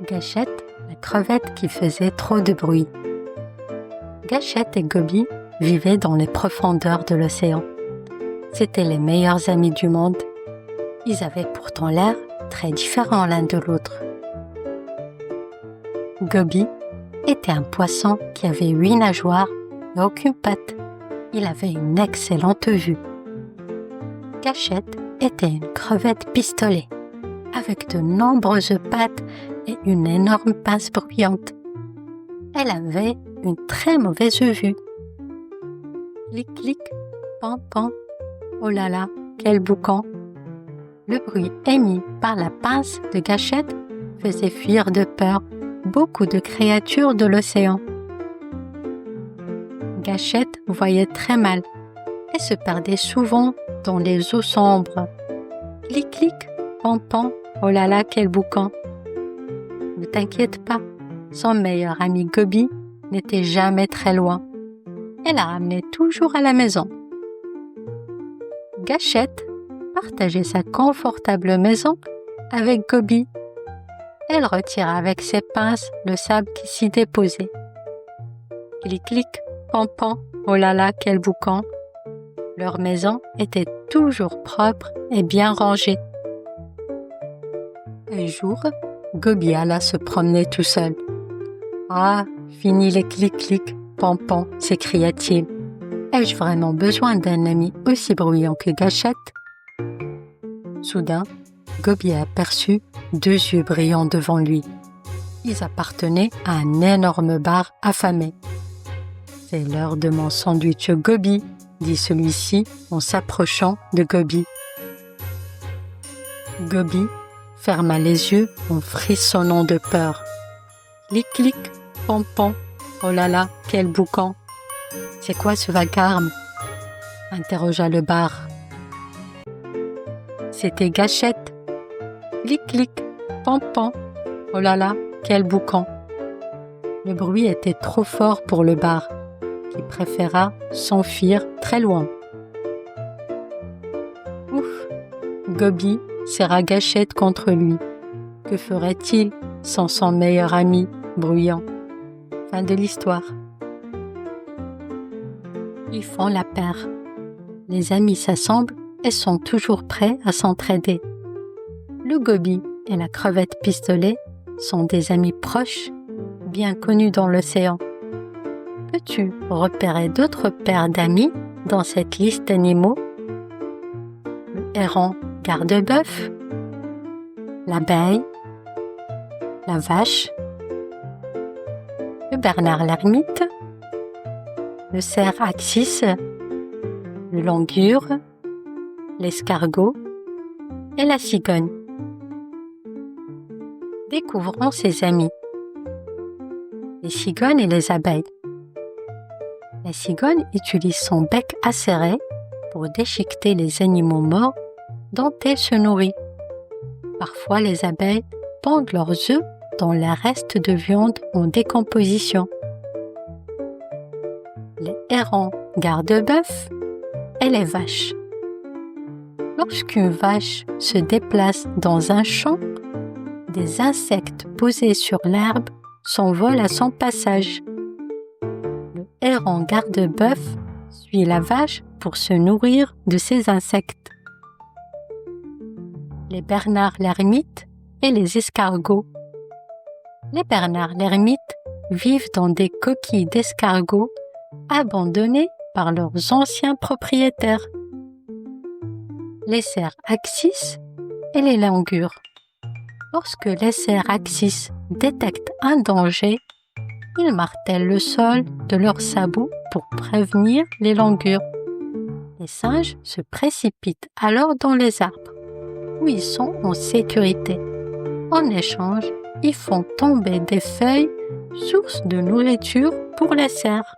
Gâchette, la crevette qui faisait trop de bruit. Gâchette et Gobi vivaient dans les profondeurs de l'océan. C'étaient les meilleurs amis du monde. Ils avaient pourtant l'air très différents l'un de l'autre. Gobi était un poisson qui avait 8 nageoires et aucune patte. Il avait une excellente vue. Gâchette était une crevette pistolet, avec de nombreuses pattes et une énorme pince bruyante. Elle avait une très mauvaise vue. Clic, clic, pan, pan, oh là là, quel boucan! Le bruit émis par la pince de Gâchette faisait fuir de peur beaucoup de créatures de l'océan. Gâchette voyait très mal et se perdait souvent dans les eaux sombres. Clic, clic, pan, pan, oh là là, quel boucan! Ne t'inquiète pas, son meilleur ami Gobi n'était jamais très loin. Elle la ramenait toujours à la maison. Gâchette partageait sa confortable maison avec Gobi. Elle retirait avec ses pinces le sable qui s'y déposait. Clic, clic, pan, pan, oh là là, quel boucan! Leur maison était toujours propre et bien rangée. Un jour, Gobi alla se promener tout seul. « Ah, fini les clic-clic, pan-pan » s'écria-t-il. « Ai-je vraiment besoin d'un ami aussi bruyant que Gâchette ?» Soudain, Gobi aperçut 2 yeux brillants devant lui. Ils appartenaient à un énorme bar affamé. « C'est l'heure de mon sandwich Gobi » dit celui-ci en s'approchant de Gobi. Gobi ferma les yeux en frissonnant de peur. Clic, clic, pan, pan, oh là là, quel boucan! C'est quoi ce vacarme? Interrogea le bar. C'était Gâchette. Clic, clic, pan, pan, oh là là, quel boucan! Le bruit était trop fort pour le bar, qui préféra s'enfuir très loin. Ouf! Gobi serra Gâchette contre lui. Que ferait-il sans son meilleur ami bruyant? Fin de l'histoire. Ils font la paire. Les amis s'assemblent et sont toujours prêts à s'entraider. Le Gobi et la crevette pistolet sont des amis proches, bien connus dans l'océan. Peux-tu repérer d'autres paires d'amis dans cette liste d'animaux? Le héron garde-bœuf, l'abeille, la vache, le bernard l'ermite, le cerf axis, le langur, l'escargot et la cigogne. Découvrons ses amis. Les cigognes et les abeilles. La cigogne utilise son bec acéré pour déchiqueter les animaux morts dont elle se nourrit. Parfois, les abeilles pondent leurs œufs dans les restes de viande en décomposition. Les hérons garde-bœuf et les vaches. Lorsqu'une vache se déplace dans un champ, des insectes posés sur l'herbe s'envolent à son passage. Le héron garde-bœuf suit la vache pour se nourrir de ces insectes. Les bernards l'ermite et les escargots. Les bernards l'ermite vivent dans des coquilles d'escargots abandonnées par leurs anciens propriétaires. Les cerfs axis et les langurs. Lorsque les cerfs axis détectent un danger, ils martèlent le sol de leurs sabots pour prévenir les langurs. Les singes se précipitent alors dans les arbres, où ils sont en sécurité. En échange, ils font tomber des feuilles, source de nourriture pour les cerfs.